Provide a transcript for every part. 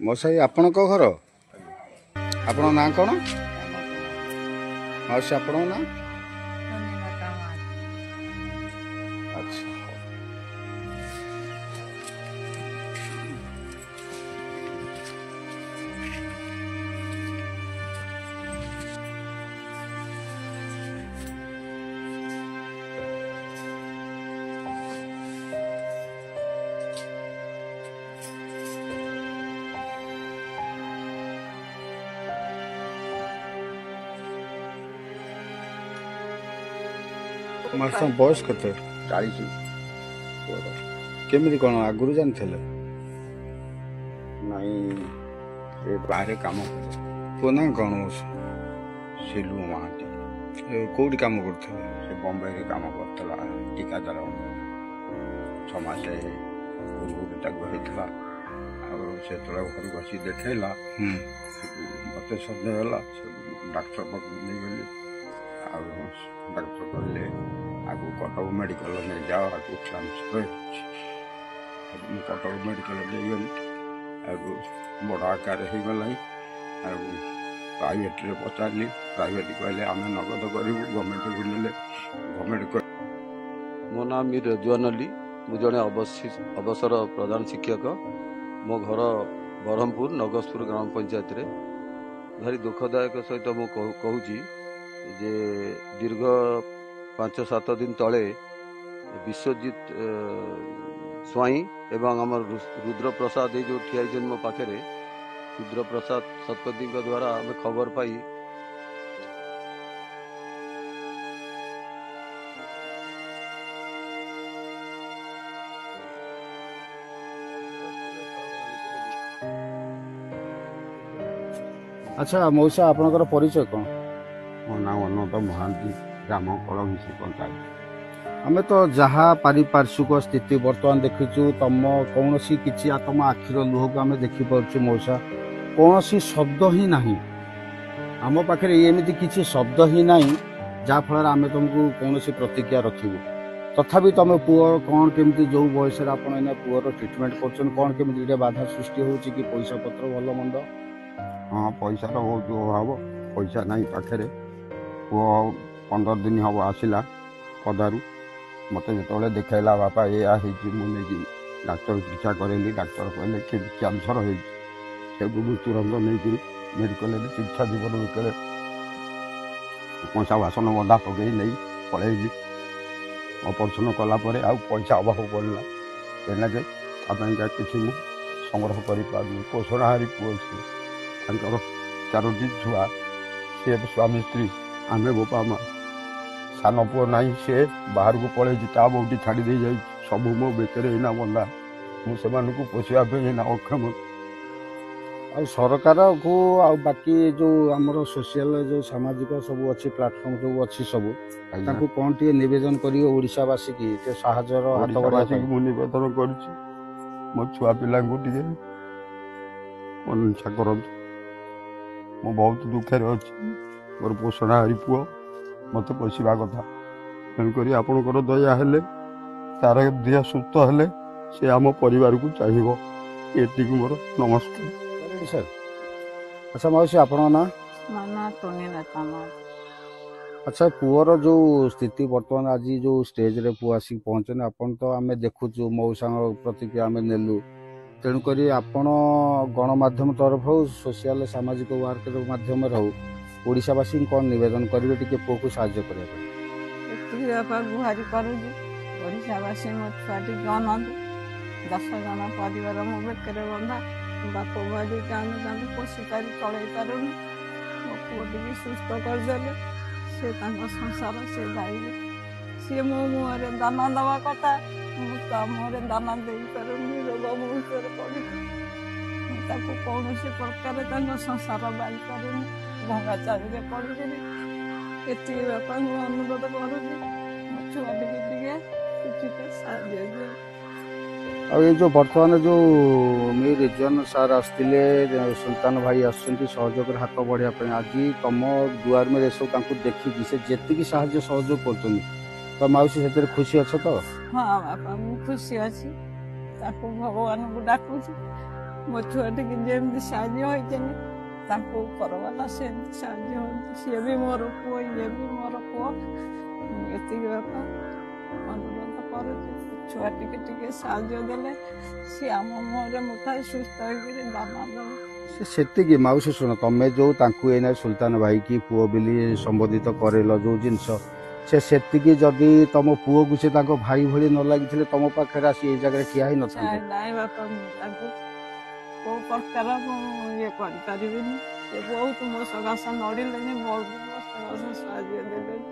ମଶାଇ ଆପଣଙ୍କ ଘର ଆପଣଙ୍କ ନାଁ କ'ଣ? ମାଉସୀ ଆପଣଙ୍କ ନାଁ? ଆଚ୍ଛା ମାଉସୀ ବୟସ କେତେ? 40। କେମିତି କ'ଣ ଆଗରୁ ଜାଣିଥିଲେ? ନାଇଁ ସେ ବାହାରେ କାମ କରେ। ପୁଅ ନାଁ କ'ଣ ମାଉସୀ? ସିଲୁ ମହାନ୍ତି। କେଉଁଠି କାମ କରୁଥିଲେ? ସେ ବମ୍ବେରେ କାମ କରୁଥିଲା ଠିକାଦାର। 6 ମାସ ପୂର୍ବରୁ ତାକୁ ହେଇଥିଲା। ଆଉ ସେ ଯେତେବେଳେ ଘରକୁ ଆସି ଦେଖେଇଲା ମୋତେ ସନ୍ଦେହ ହେଲା। ଡାକ୍ତର ପାଖକୁ ନେଇଗଲି। ଆଉ ଡାକ୍ତର କହିଲେ ଆଗକୁ କଟକ ମେଡ଼ିକାଲ ନେଇଯାଅ, ଆଗକୁ ଟ୍ରାନ୍ସଫର ହେଇଛି। ମୁଁ କଟକ ମେଡ଼ିକାଲ ନେଇଗଲି। ଆଗକୁ ବଡ଼ ଆକାର ହେଇଗଲାଣି। ଆଉ ପ୍ରାଇଭେଟରେ ପଚାରିଲି, ପ୍ରାଇଭେଟ କହିଲେ ଆମେ ନଗଦ କରିବୁ, ଗଭର୍ଣ୍ଣମେଣ୍ଟକୁ ନେଲେ ଗଭର୍ଣ୍ଣମେଣ୍ଟ। ମୋ ନାଁ ମୀର ରେଜୱାନ ଅଲି। ମୁଁ ଜଣେ ଅବସର ପ୍ରଧାନ ଶିକ୍ଷକ। ମୋ ଘର ବ୍ରହ୍ମପୁର ନଗସପୁର ଗ୍ରାମ ପଞ୍ଚାୟତରେ। ଭାରି ଦୁଃଖଦାୟକ ସହିତ ମୁଁ କହୁଛି ଯେ ଦୀର୍ଘ 5-7 ଦିନ ତଳେ ବିଶ୍ୱଜିତ ସ୍ୱାଇଁ ଏବଂ ଆମର ରୁଦ୍ରପ୍ରସାଦ ଏଇ ଯେଉଁ ଠିଆ ହେଇଛନ୍ତି ମୋ ପାଖରେ, ରୁଦ୍ରପ୍ରସାଦ ଶତପଥୀଙ୍କ ଦ୍ୱାରା ଆମେ ଖବର ପାଇ ଆଚ୍ଛା ମଉସା ଆପଣଙ୍କର ପରିଚୟ କ'ଣ? ମୋ ନାଁ ଅନନ୍ତ ମହାନ୍ତି, ଗ୍ରାମ କଳଘିସି ପଞ୍ଚାୟତ। ଆମେ ତ ଯାହା ପାରିପାର୍ଶ୍ୱିକ ସ୍ଥିତି ବର୍ତ୍ତମାନ ଦେଖିଛୁ, ତମ କୌଣସି କିଛି ତମ ଆଖିର ଲୁହକୁ ଆମେ ଦେଖିପାରୁଛୁ ମଉସା। କୌଣସି ଶବ୍ଦ ହିଁ ନାହିଁ ଆମ ପାଖରେ, ଏମିତି କିଛି ଶବ୍ଦ ହିଁ ନାହିଁ ଯାହାଫଳରେ ଆମେ ତୁମକୁ କୌଣସି ପ୍ରତିକ୍ରିୟା ରଖିବୁ। ତଥାପି ତୁମେ ପୁଅ କ'ଣ କେମିତି ଯେଉଁ ବୟସରେ ଆପଣ ଏଇନା ପୁଅର ଟ୍ରିଟମେଣ୍ଟ କରୁଛନ୍ତି, କ'ଣ କେମିତି ଟିକେ ବାଧା ସୃଷ୍ଟି ହେଉଛି କି? ପଇସା ପତ୍ର ଭଲ ମନ୍ଦ? ହଁ, ପଇସାର ବହୁତ ଅଭାବ। ପଇସା ନାହିଁ ପାଖରେ। ପୁଅ 15 ଦିନ ହେବ ଆସିଲା ପଦାରୁ। ମୋତେ ଯେତେବେଳେ ଦେଖାଇଲା ବାପା ଏଇଆ ହେଇଛି, ମୁଁ ନେଇକି ଡାକ୍ତର ଚିକିତ୍ସା କରେଇଲି। ଡାକ୍ତର କହିଲେ କ୍ୟାନ୍ସର ହେଇଛି। ସେକୁ ମୁଁ ତୁରନ୍ତ ନେଇକରି ମେଡ଼ିକାଲରେ ଚିକିତ୍ସା ଜୀବନ ଭିତରେ କଂସା ବାସନ ବନ୍ଧା ପକାଇ ନେଇ ପଳେଇଲି। ଅପରେସନ୍ କଲା ପରେ ଆଉ ପଇସା ଅଭାବ ପଡ଼ିଲା। ଏନାକେ ତା ପାଇଁକା କିଛି ମୁଁ ସଂଗ୍ରହ କରିପାରୁନି। ପୋଷଣାହାରୀ ପୁଅ ସିଏ, ତାଙ୍କର 4ଟି ଛୁଆ, ସିଏ ସ୍ୱାମୀ ସ୍ତ୍ରୀ, ଆମେ ବାପା ମା। ସାନ ପୁଅ ନାହିଁ, ସେ ବାହାରକୁ ପଳେଇଛି, ତା ବୋଉଟି ଛାଡ଼ି ଦେଇ ଯାଇଛି। ସବୁ ମୋ ବେକରେ ଏଇନା ବନ୍ଧା। ମୁଁ ସେମାନଙ୍କୁ ପୋଷିବା ପାଇଁ ଏଇନା ଅକ୍ଷମ। ଆଉ ସରକାରକୁ ଆଉ ବାକି ଯେଉଁ ଆମର ସୋସିଆଲ ଯେଉଁ ସାମାଜିକ ସବୁ ଅଛି ପ୍ଲାଟଫର୍ମ ସବୁ ଅଛି ସବୁ, ତାଙ୍କୁ କ'ଣ ଟିକେ ନିବେଦନ କରିବେ ଓଡ଼ିଶାବାସୀକି ଟିକେ ସାହାଯ୍ୟର ହାତ ବଢ଼ାଇବା ପାଇଁ? ମୁଁ ନିବେଦନ କରୁଛି, ମୋ ଛୁଆ ପିଲାଙ୍କୁ ଟିକେ ଅନୁସା କରନ୍ତୁ। ମୁଁ ବହୁତ ଦୁଃଖରେ ଅଛି। ମୋର ପୋଷଣାହାରୀ ପୁଅ, ମୋତେ ପୋଷିବା କଥା। ତେଣୁକରି ଆପଣଙ୍କର ଦୟା ହେଲେ, ତାର ଦେହ ସୁସ୍ଥ ହେଲେ ସେ ଆମ ପରିବାରକୁ ଚାହିଁବ। ଏତିକି ମୋର ନମସ୍କାର। ସାର୍ ଆଚ୍ଛା ମାଉସୀ ଆପଣଙ୍କ ନାଁ? ଆଚ୍ଛା ପୁଅର ଯେଉଁ ସ୍ଥିତି ବର୍ତ୍ତମାନ ଆଜି ଯେଉଁ ଷ୍ଟେଜରେ ପୁଅ ଆସିକି ପହଞ୍ଚନ୍ତି, ଆପଣ ତ ଆମେ ଦେଖୁଛୁ ମଉସାଙ୍କ ପ୍ରତିକ୍ରିୟା ଆମେ ନେଲୁ। ତେଣୁକରି ଆପଣ ଗଣମାଧ୍ୟମ ତରଫ ହଉ, ସୋସିଆଲ ସାମାଜିକ ୱାର୍କର ମାଧ୍ୟମରେ ହଉ, ଓଡ଼ିଶାବାସୀଙ୍କୁ କ'ଣ ନିବେଦନ କରିବେ ଟିକେ ପୁଅକୁ ସାହାଯ୍ୟ କରିବା ପାଇଁ? ଏତିକି ବାପା ଗୁହାରି କରୁଛି, ଓଡ଼ିଶାବାସୀ ମୋ ଛୁଆଟି ଜଣନ୍ତୁ। 10 ଜଣ ପରିବାର ମୋ ବେକରେ ବନ୍ଧା। ବାପ ମା ଦୁଇଟା ଆମେ ତାଙ୍କୁ ପୋଷି ପାରି ଚଳେଇ ପାରୁନି। ମୋ ପୁଅ ଟିକେ ସୁସ୍ଥ କରିଦେଲେ ସେ ତାଙ୍କ ସଂସାର ସେ ଗାଇବେ। ସିଏ ମୋ ମୁହଁରେ ଦାନା ଦେବା କଥା, ମୁଁ ତା ମୁହଁରେ ଦାନା ଦେଇପାରୁନି। ରୋଗ ମୁହୂର୍ତ୍ତରେ ପଡ଼ିଛି, ମୁଁ ତାକୁ କୌଣସି ପ୍ରକାର ତାଙ୍କ ସଂସାର ବାହିପାରୁନି। ଭଙ୍ଗା ଚାଳିରେ ପଡ଼ିକିରି ଏତିକି ବାପାଙ୍କୁ ଅନୁରୋଧ କରୁଛି, ମୋ ଛୁଆ ଟିକେ କିଛି ସାହାଯ୍ୟ ଦିଅ। ଆଉ ଏଇ ଯେଉଁ ବର୍ତ୍ତମାନ ଯେଉଁ ମୀର ରେଜୱାନ ସାର୍ ଆସିଥିଲେ, ସୁଲତାନ ଭାଇ ଆସୁଛନ୍ତି ସହଯୋଗରେ ହାତ ବଢ଼ାଇବା ପାଇଁ, ଆଜି ତମ ଦୁଆର ଏସବୁ ତାଙ୍କୁ ଦେଖିକି ସେ ଯେତିକି ସାହାଯ୍ୟ ସହଯୋଗ କରୁଛନ୍ତି, ତ ମାଉସୀ ସେଥିରେ ଖୁସି ଅଛ ତ? ହଁ ବାପା, ମୁଁ ଖୁସି ଅଛି। ତାକୁ ଭଗବାନଙ୍କୁ ଡାକୁଛି ମୋ ଛୁଆଟିକି ଯେମିତି ସାହାଯ୍ୟ ହେଇଛନ୍ତି ତାଙ୍କୁ ଉପରବାଲା ସେମିତି ସାହାଯ୍ୟ ହଉଛି। ସିଏ ବି ମୋର ପୁଅ, ଇଏ ବି ମୋର ପୁଅ। ମୁଁ ଏତିକି ବାପା ଅନୁରୋଧ କରୁଛି, ଛୁଆ ଟିକେ ସାହାଯ୍ୟ ଦେଲେ ସିଏ ଆମ ମୁହଁରେ ମୁଠାଏ ସୁସ୍ଥ ହେଇକିରି ଦାନା ଦେବ। ସେତିକି ମାଉସୀ ଶୁଣ, ତମେ ଯୋଉ ତାଙ୍କୁ ଏଇନା ସୁଲତାନ ଭାଇ କି ପୁଅ ବୋଲି ସମ୍ବୋଧିତ କରେଇଲ ଯୋଉ ଜିନିଷ, ସେତିକି ଯଦି ତମ ପୁଅକୁ ସେ ତାଙ୍କ ଭାଇ ଭଳି ନ ଲାଗିଥିଲେ ତମ ପାଖରେ ଆସି ଏଇ ଜାଗାରେ ଠିଆ ହେଇ ନଥାନ୍ତେ। ନାଇଁ ବାପା, ମୁଁ ତାଙ୍କୁ କୋଉ ପ୍ରକାର ଇଏ କରିପାରିବିନି। ସେ ବହୁତ ମୋ ସକାଶ ନଡ଼ିଲେନି, ବହୁତ ମୋ ସକାଶ ସାହାଯ୍ୟ ଦେଲେନି।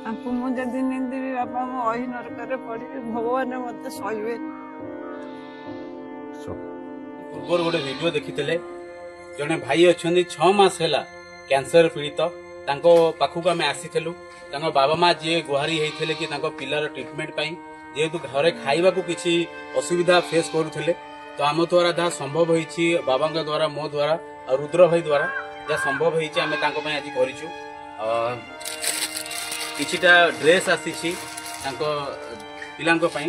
ତାଙ୍କୁ ମୁଁ ଯଦି ନିନ୍ଦିବି ବାପା, ମୁଁ ଅହି ନରକରେ ପଡ଼ିବି, ଭଗବାନ ମତେ ସହିବେନି। ପୂର୍ବରୁ ଗୋଟେ ଭିଡିଓ ଦେଖିଥିଲେ, ଜଣେ ଭାଇ ଅଛନ୍ତି 6 ମାସ ହେଲା କ୍ୟାନ୍ସର ପୀଡ଼ିତ। ତାଙ୍କ ପାଖକୁ ଆମେ ଆସିଥିଲୁ। ତାଙ୍କ ବାବା ମା ଯିଏ ଗୁହାରି ହେଇଥିଲେ କି ତାଙ୍କ ପିଲାର ଟ୍ରିଟମେଣ୍ଟ ପାଇଁ, ଯେହେତୁ ଘରେ ଖାଇବାକୁ କିଛି ଅସୁବିଧା ଫେସ୍ କରୁଥିଲେ, ତ ଆମ ଦ୍ୱାରା ଯାହା ସମ୍ଭବ ହେଇଛି, ବାବାଙ୍କ ଦ୍ୱାରା, ମୋ ଦ୍ୱାରା ଆଉ ରୁଦ୍ର ଭାଇ ଦ୍ୱାରା ଯାହା ସମ୍ଭବ ହେଇଛି ଆମେ ତାଙ୍କ ପାଇଁ ଆଜି କରିଛୁ। କିଛିଟା ଡ୍ରେସ୍ ଆସିଛି ତାଙ୍କ ପିଲାଙ୍କ ପାଇଁ।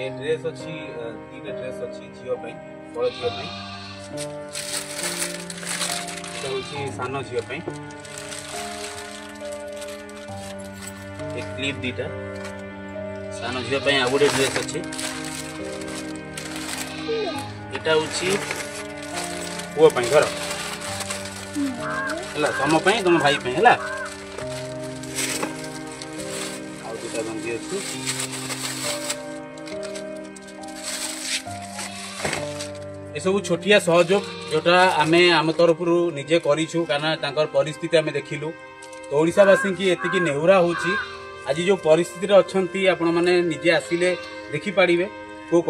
ଏ ଡ୍ରେସ୍ ଅଛି, 2ଟା ଡ୍ରେସ୍ ଅଛି ଝିଅ ପାଇଁ, ବଡ଼ ଝିଅ ପାଇଁ। এটা হচ্ছে সান ঝিও পাই। ଏ କ୍ଲିପ୍ 2ଟା ସାନ ଝିଅ ପାଇଁ ଆଉ ଗୋଟେ ଡ୍ରେସ୍ ଅଛି। ଏଟା ହଉଛି ପୁଅ ପାଇଁ ଘର ହେଲା, ତମ ପାଇଁ, ତମ ଭାଇ ପାଇଁ ହେଲା। ଆଉ 2ଟା ଗଞ୍ଜି ଅଛି। ଏସବୁ ଛୋଟିଆ ସହଯୋଗ ଯୋଉଟା ଆମେ ଆମ ତରଫରୁ ନିଜେ କରିଛୁ, କାରଣ ତାଙ୍କର ପରିସ୍ଥିତି ଆମେ ଦେଖିଲୁ। ତ ଓଡ଼ିଶାବାସୀଙ୍କି ଏତିକି ନେହୁରା ହେଉଛି, ଆଜି ଯେଉଁ ପରିସ୍ଥିତିରେ ଅଛନ୍ତି ଆପଣମାନେ ନିଜେ ଆସିଲେ ଦେଖିପାରିବେ କେଉଁ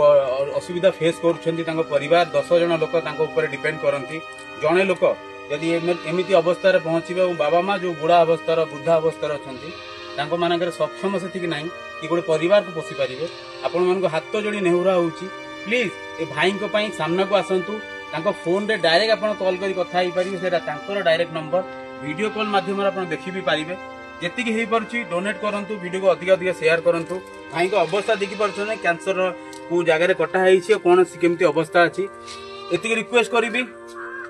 ଅସୁବିଧା ଫେସ୍ କରୁଛନ୍ତି ତାଙ୍କ ପରିବାର। 10 ଜଣ ଲୋକ ତାଙ୍କ ଉପରେ ଡିପେଣ୍ଡ କରନ୍ତି। ଜଣେ ଲୋକ ଯଦି ଏମିତି ଅବସ୍ଥାରେ ପହଞ୍ଚିବେ, ଆଉ ବାବା ମା ଯେଉଁ ବୁଢ଼ା ଅବସ୍ଥାର, ବୃଦ୍ଧା ଅବସ୍ଥାରେ ଅଛନ୍ତି, ତାଙ୍କ ମାନଙ୍କର ସକ୍ଷମ ସେତିକି ନାହିଁ କି ଗୋଟେ ପରିବାରକୁ ପୋଷି ପାରିବେ। ଆପଣମାନଙ୍କୁ ହାତ ଯୋଡ଼ି ନେହୁରା ହେଉଛି, ପ୍ଲିଜ୍ ଏ ଭାଇଙ୍କ ପାଇଁ ସାମ୍ନାକୁ ଆସନ୍ତୁ। ତାଙ୍କ ଫୋନ୍ରେ ଡାଇରେକ୍ଟ ଆପଣ କଲ୍ କରି କଥା ହେଇପାରିବେ, ସେଇଟା ତାଙ୍କର ଡାଇରେକ୍ଟ ନମ୍ବର। ଭିଡ଼ିଓ କଲ୍ ମାଧ୍ୟମରେ ଆପଣ ଦେଖି ବି ପାରିବେ। ଯେତିକି ହେଇପାରୁଛି ଡୋନେଟ୍ କରନ୍ତୁ, ଭିଡ଼ିଓକୁ ଅଧିକ ସେୟାର କରନ୍ତୁ। ଭାଇଙ୍କ ଅବସ୍ଥା ଦେଖିପାରୁଛନ୍ତି, କ୍ୟାନ୍ସର କେଉଁ ଜାଗାରେ କଟା ହେଇଛି, କ'ଣ କେମିତି ଅବସ୍ଥା ଅଛି। ଏତିକି ରିକ୍ୱେଷ୍ଟ କରିବି,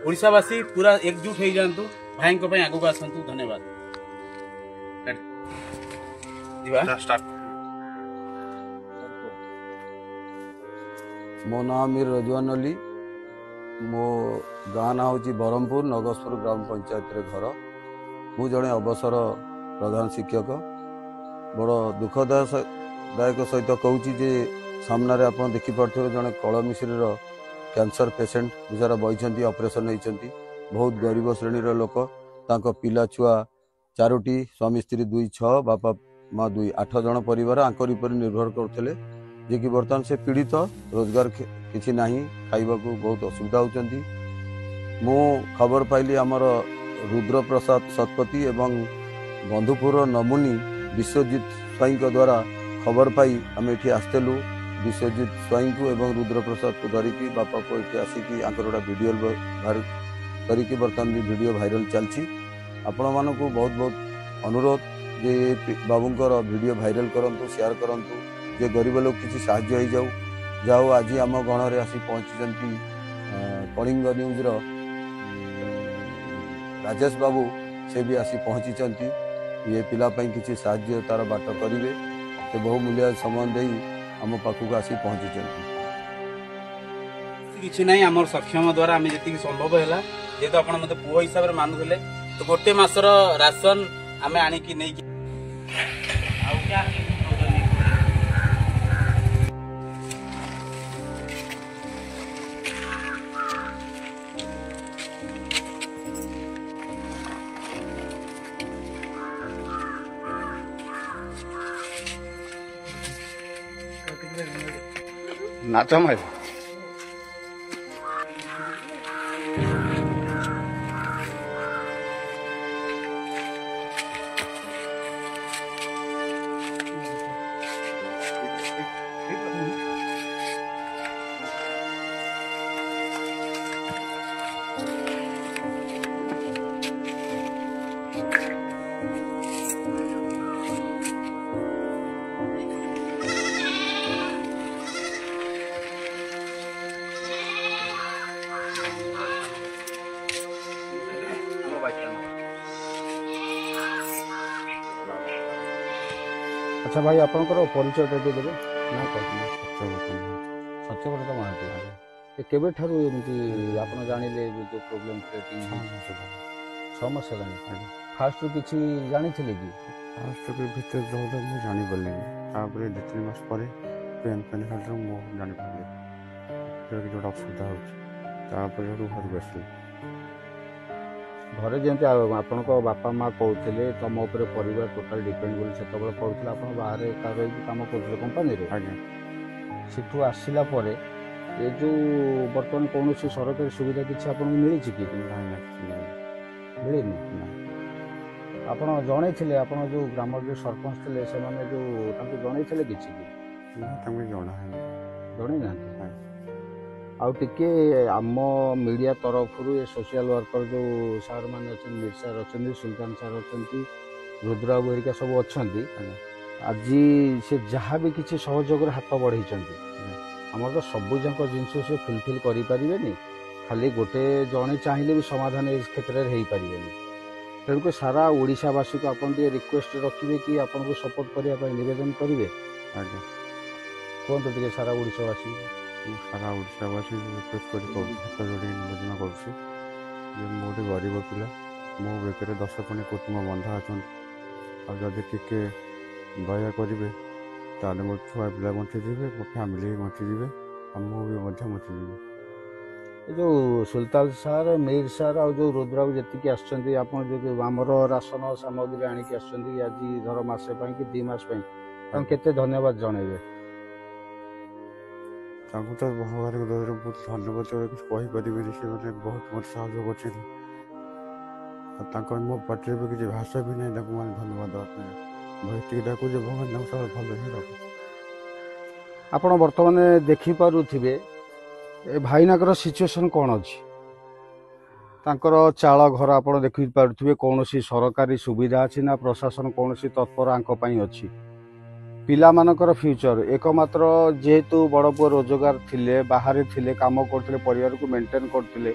ଓଡ଼ିଶାବାସୀ ପୁରା ଏକଜୁଟ ହେଇଯାଆନ୍ତୁ, ଭାଇଙ୍କ ପାଇଁ ଆଗକୁ ଆସନ୍ତୁ। ଧନ୍ୟବାଦ। ମୋ ନାଁ ମିର ରଜୱାନ ଅଲି। ମୋ ଗାଁ ନାଁ ହେଉଛି ବ୍ରହ୍ମପୁର, ନଗସପୁର ଗ୍ରାମ ପଞ୍ଚାୟତରେ ଘର। ମୁଁ ଜଣେ ଅବସର ପ୍ରଧାନ ଶିକ୍ଷକ। ବଡ଼ ଦୁଃଖଦାୟକ ସହିତ କହୁଛି ଯେ ସାମ୍ନାରେ ଆପଣ ଦେଖିପାରୁଥିବେ ଜଣେ କଳମିଶ୍ରୀର କ୍ୟାନ୍ସର ପେସେଣ୍ଟ ବିଚାରା ବଇଛନ୍ତି, ଅପରେସନ୍ ହେଇଛନ୍ତି। ବହୁତ ଗରିବ ଶ୍ରେଣୀର ଲୋକ। ତାଙ୍କ ପିଲା ଛୁଆ 4ଟି, ସ୍ୱାମୀ ସ୍ତ୍ରୀ 2, 6, ବାପା ମା 2, 8 ଜଣ ପରିବାର ଆଙ୍କର ଉପରେ ନିର୍ଭର କରୁଥିଲେ। ଯିଏକି ବର୍ତ୍ତମାନ ସେ ପୀଡ଼ିତ, ରୋଜଗାର କିଛି ନାହିଁ, ଖାଇବାକୁ ବହୁତ ଅସୁବିଧା ହେଉଛନ୍ତି। ମୁଁ ଖବର ପାଇଲି ଆମର ରୁଦ୍ରପ୍ରସାଦ ଶତପଥୀ ଏବଂ ବନ୍ଧୁପୁର ନମୁନି ବିଶ୍ୱଜିତ ସ୍ୱାଇଁଙ୍କ ଦ୍ୱାରା ଖବର ପାଇ ଆମେ ଏଠି ଆସିଥିଲୁ। ବିଶ୍ୱଜିତ ସ୍ୱାଇଁଙ୍କୁ ଏବଂ ରୁଦ୍ରପ୍ରସାଦକୁ ଧରିକି ବାପାକୁ ଏଠି ଆସିକି ଆଙ୍କର ଗୋଟେ ଭିଡ଼ିଓ କରିକି ବର୍ତ୍ତମାନ ବି ଭିଡ଼ିଓ ଭାଇରାଲ ଚାଲିଛି। ଆପଣମାନଙ୍କୁ ବହୁତ ବହୁତ ଅନୁରୋଧ ଯେ ବାବୁଙ୍କର ଭିଡ଼ିଓ ଭାଇରାଲ କରନ୍ତୁ, ସେୟାର କରନ୍ତୁ, ଯେ ଗରିବ ଲୋକ କିଛି ସାହାଯ୍ୟ ହେଇଯାଉ। ଯାଉ ଆଜି ଆମ ଗଣରେ ଆସି ପହଞ୍ଚିଛନ୍ତି କଳିଙ୍ଗ ନ୍ୟୁଜ୍ର ରାଜେଶ ବାବୁ, ସେ ବି ଆସି ପହଞ୍ଚିଛନ୍ତି। ଏ ପିଲା ପାଇଁ କିଛି ସାହାଯ୍ୟ ତାର ବାଟ କରିବେ। ସେ ବହୁ ମୂଲ୍ୟ ସମୟ ଦେଇ ଆମ ପାଖକୁ ଆସି ପହଞ୍ଚିଛନ୍ତି। କିଛି ନାହିଁ, ଆମର ସକ୍ଷମ ଦ୍ୱାରା ଆମେ ଯେତିକି ସମ୍ଭବ ହେଲା, ଯେହେତୁ ଆପଣ ମୋତେ ପୁଅ ହିସାବରେ ମାନୁଥିଲେ, ତ 1 ମାସର ରାସନ ଆମେ ଆଣିକି ନେଇକି ଆଉ ନାଚ ମାରି ଆଚ୍ଛା ଭାଇ ଆପଣଙ୍କର ପରିଚୟଟା ଟିକେ ଦେବେ ନା କଣ? ସତ୍ୟବ୍ରତ ସତ୍ୟବ୍ରତ ମହାନ୍ତି। ଏ କେବେଠାରୁ ଏମିତି ଆପଣ ଜାଣିଲେ ଯେଉଁ ପ୍ରୋବ୍ଲେମ୍ କ୍ରିଏଟିଂ ମହାନ୍ତି। 6 ମାସ ହେଲାଣି? ଫାଷ୍ଟରୁ କିଛି ଜାଣିଥିଲେ କି? ଫାଷ୍ଟ ଭିତରେ ରହୁଥିଲା ମୁଁ ଜାଣିପାରିଲିନି, ତାପରେ 2-3 ମାସ ପରେ ପେନ୍ ହେଲା ମୁଁ ଜାଣିପାରିଲି କିଛି ଗୋଟେ ଅସୁବିଧା ହେଉଛି, ତାପରେ ସେଠୁ ଘରକୁ ଆସିଲି। ଘରେ ଯେମିତି ଆପଣଙ୍କ ବାପା ମା କହୁଥିଲେ ତମ ଉପରେ ପରିବାର ଟୋଟାଲ ଡିପେଣ୍ଡ ବୋଲି ସେତେବେଳେ କହୁଥିଲେ, ଆପଣ ବାହାରେ ଏକା ରହିକି କାମ କରୁଥିଲେ କମ୍ପାନୀରେ। ଆଜ୍ଞା। ସେଠୁ ଆସିଲା ପରେ ଏ ଯେଉଁ ବର୍ତ୍ତମାନ କୌଣସି ସରକାରୀ ସୁବିଧା କିଛି ଆପଣଙ୍କୁ ମିଳିଛି କି? ମିଳିନି। ଆପଣ ଜଣେଇଥିଲେ, ଆପଣ ଯେଉଁ ଗ୍ରାମର ଯେଉଁ ସରପଞ୍ଚ ଥିଲେ ସେମାନେ ଯେଉଁ ତାଙ୍କୁ ଜଣେଇଥିଲେ କିଛି କି? ନା, ତାଙ୍କୁ ଜଣାହେଇନି। ଜଣେଇନାହାନ୍ତି? ଆଉ ଟିକେ ଆମ ମିଡ଼ିଆ ତରଫରୁ ଏ ସୋସିଆଲ ୱାର୍କର ଯେଉଁ ସାର୍ ମାନେ ଅଛନ୍ତି, ମିର୍ ସାର୍ ଅଛନ୍ତି, ସୁଲତାନ ସାର୍ ଅଛନ୍ତି, ରୁଦ୍ରବାବୁ ହେରିକା ସବୁ ଅଛନ୍ତି, ଆଜି ସେ ଯାହା ବି କିଛି ସହଯୋଗରେ ହାତ ବଢ଼େଇଛନ୍ତି, ଆମର ତ ସବୁଯାକ ଜିନିଷ ସେ ଫୁଲଫିଲ୍ କରିପାରିବେନି, ଖାଲି ଗୋଟେ ଜଣେ ଚାହିଁଲେ ବି ସମାଧାନ ଏ କ୍ଷେତ୍ରରେ ହେଇପାରିବେନି। ତେଣୁକରି ସାରା ଓଡ଼ିଶାବାସୀକୁ ଆପଣ ଟିକେ ରିକ୍ୱେଷ୍ଟ ରଖିବେ କି ଆପଣଙ୍କୁ ସପୋର୍ଟ କରିବା ପାଇଁ ନିବେଦନ କରିବେ। ଆଜ୍ଞା। କୁହନ୍ତୁ ଟିକେ ସାରା ଓଡ଼ିଶାବାସୀ। ମୁଁ ସାରା ଓଡ଼ିଶାବାସୀଙ୍କୁ ରିକ୍ୱେଷ୍ଟ କରି କହୁଛି, ହାତ ଯୋଡ଼ିକି ନିବେଦନ କରୁଛି ଯେ ମୁଁ ଗୋଟେ ଗରିବ ପିଲା, ମୋ ବେକରେ 10 କୁଟୁମ୍ବ ବନ୍ଧା ଅଛନ୍ତି, ଆଉ ଯଦି ଟିକେ ଦୟା କରିବେ ତାହେଲେ ମୋ ଛୁଆ ପିଲା ବଞ୍ଚିଯିବେ, ମୋ ଫ୍ୟାମିଲି ବି ବଞ୍ଚିଯିବେ, ଆଉ ମୁଁ ବି ମଧ୍ୟ ବଞ୍ଚିଯିବି। ଏ ଯେଉଁ ସୁଲତାନ ସାର୍, ମୀର ସାର୍ ଆଉ ଯେଉଁ ରୁଦ୍ରବାବୁ ଯେତିକି ଆସିଛନ୍ତି, ଆପଣ ଯେଉଁ ଆମର ରାସନ ସାମଗ୍ରୀ ଆଣିକି ଆସିଛନ୍ତି ଆଜି ଧର ମାସେ ପାଇଁ କି 2 ମାସ ପାଇଁ, ତାଙ୍କୁ କେତେ ଧନ୍ୟବାଦ ଜଣାଇବେ? ତାଙ୍କୁ ତ ଭଗବାନଙ୍କ ଦୟାରୁ ବହୁତ ଧନ୍ୟବାଦ କିଛି କହିପାରିବିନି, ସେମାନେ ବହୁତ ମୋତେ ସାହାଯ୍ୟ କରିଛନ୍ତି, ଆଉ ତାଙ୍କ ମୋ ପାଟିରେ ବି କିଛି ଭାଷା ବି ନାହିଁ ତାଙ୍କୁ ମାନେ ଧନ୍ୟବାଦ ଦେବା ପାଇଁ। ମୁଁ ଏତିକି ଡାକୁଛି ଭଗବାନ ତାଙ୍କୁ ସବୁ ଭଲ ହିଁ ରଖୁ। ଆପଣ ବର୍ତ୍ତମାନ ଦେଖିପାରୁଥିବେ ଏ ଭାଇନାଙ୍କର ସିଚୁଏସନ୍ କ'ଣ ଅଛି। ତାଙ୍କର ଚାଳ ଘର ଆପଣ ଦେଖିପାରୁଥିବେ, କୌଣସି ସରକାରୀ ସୁବିଧା ଅଛି ନା ପ୍ରଶାସନ କୌଣସି ତତ୍ପର ଆଙ୍କ ପାଇଁ ଅଛି। ପିଲାମାନଙ୍କର ଫ୍ୟୁଚର ଏକମାତ୍ର, ଯେହେତୁ ବଡ଼ ପୁଅ ରୋଜଗାର ଥିଲେ, ବାହାରେ ଥିଲେ, କାମ କରୁଥିଲେ, ପରିବାରକୁ ମେଣ୍ଟେନ୍ କରୁଥିଲେ,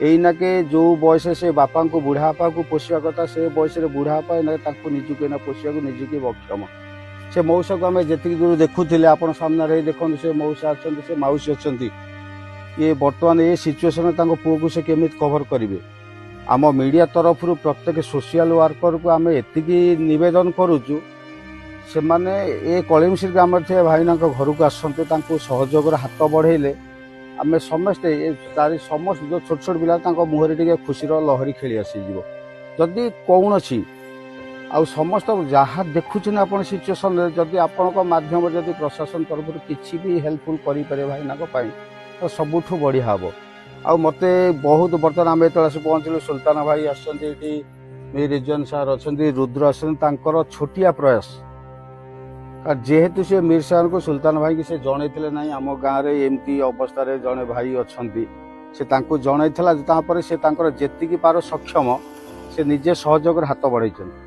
ଏଇନାକେ ଯେଉଁ ବୟସରେ ସେ ବାପାଙ୍କୁ ବୁଢ଼ାବାପାକୁ ପୋଷିବା କଥା, ସେ ବୟସରେ ବୁଢ଼ାବାପା ଏଇନା ତାଙ୍କୁ ନିଜକୁ ଏଇନା ପୋଷିବାକୁ ନିଜକୁ ଅକ୍ଷମ। ସେ ମଉସାକୁ ଆମେ ଯେତିକି ଦୂର ଦେଖୁଥିଲେ, ଆପଣ ସାମ୍ନାରେ ଦେଖନ୍ତୁ, ସେ ମଉସା ଅଛନ୍ତି, ସେ ମାଉସୀ ଅଛନ୍ତି, ଇଏ ବର୍ତ୍ତମାନ ଏ ସିଚୁଏସନରେ ତାଙ୍କ ପୁଅକୁ ସେ କେମିତି କଭର କରିବେ। ଆମ ମିଡ଼ିଆ ତରଫରୁ ପ୍ରତ୍ୟେକ ସୋସିଆଲ ୱାର୍କରକୁ ଆମେ ଏତିକି ନିବେଦନ କରୁଛୁ, ସେମାନେ ଏ କଳିମଶିର ଗ୍ରାମରେ ଥିବା ଭାଇନାଙ୍କ ଘରକୁ ଆସନ୍ତୁ, ତାଙ୍କୁ ସହଯୋଗର ହାତ ବଢ଼େଇଲେ ଆମେ ସମସ୍ତେ ସମସ୍ତେ ଯେଉଁ ଛୋଟ ଛୋଟ ପିଲା ତାଙ୍କ ମୁହଁରେ ଟିକେ ଖୁସିର ଲହରୀ ଖେଳି ଆସିଯିବ। ଯଦି କୌଣସି ଆଉ ସମସ୍ତ ଯାହା ଦେଖୁଛନ୍ତି ଆପଣ ସିଚୁଏସନରେ, ଯଦି ଆପଣଙ୍କ ମାଧ୍ୟମରେ ଯଦି ପ୍ରଶାସନ ତରଫରୁ କିଛି ବି ହେଲ୍ପଫୁଲ୍ କରିପାରିବେ ଭାଇନାଙ୍କ ପାଇଁ, ତ ସବୁଠୁ ବଢ଼ିଆ ହେବ। ଆଉ ମୋତେ ବହୁତ ବର୍ତ୍ତମାନ ଆମେ ଯେତେବେଳେ ଆସି ପହଞ୍ଚିଲୁ, ସୁଲତାନ ଭାଇ ଆସିଛନ୍ତି, ଏଠି ରିଜୱାନ ସାର୍ ଅଛନ୍ତି, ରୁଦ୍ର ଆସଛନ୍ତି, ତାଙ୍କର ଛୋଟିଆ ପ୍ରୟାସ, ଯେହେତୁ ସେ ମୀର ସାର୍ଙ୍କୁ ସୁଲତାନ ଭାଇକି ସେ ଜଣେଇଥିଲେ ନାହିଁ ଆମ ଗାଁରେ ଏମିତି ଅବସ୍ଥାରେ ଜଣେ ଭାଇ ଅଛନ୍ତି, ସେ ତାଙ୍କୁ ଜଣେଇଥିଲା, ତାପରେ ସେ ତାଙ୍କର ଯେତିକି ପାର ସକ୍ଷମ ସେ ନିଜେ ସହଯୋଗରେ ହାତ ବଢ଼େଇଛନ୍ତି।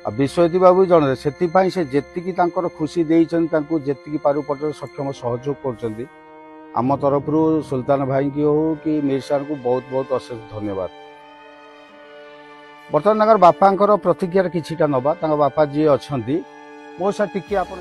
ଆଉ ବିଶ୍ୱଜିତ ବାବୁ ଜଣେ, ସେଥିପାଇଁ ସେ ଯେତିକି ତାଙ୍କର ଖୁସି ଦେଇଛନ୍ତି, ତାଙ୍କୁ ଯେତିକି ପାରୁ ପର୍ଯ୍ୟନ୍ତ ସକ୍ଷମ ସହଯୋଗ କରୁଛନ୍ତି। ଆମ ତରଫରୁ ସୁଲତାନ ଭାଇଙ୍କୁ ହଉ କି ମୀର ସାର୍ଙ୍କୁ ବହୁତ ବହୁତ ଅଶେଷ ଧନ୍ୟବାଦ। ବର୍ତ୍ତମାନ ତାଙ୍କର ବାପାଙ୍କର ପ୍ରତିକ୍ରିୟାରେ କିଛିଟା ନେବା, ତାଙ୍କ ବାପା ଯିଏ ଅଛନ୍ତି, ମୋ ସାର୍ ଟିକେ ଆପଣ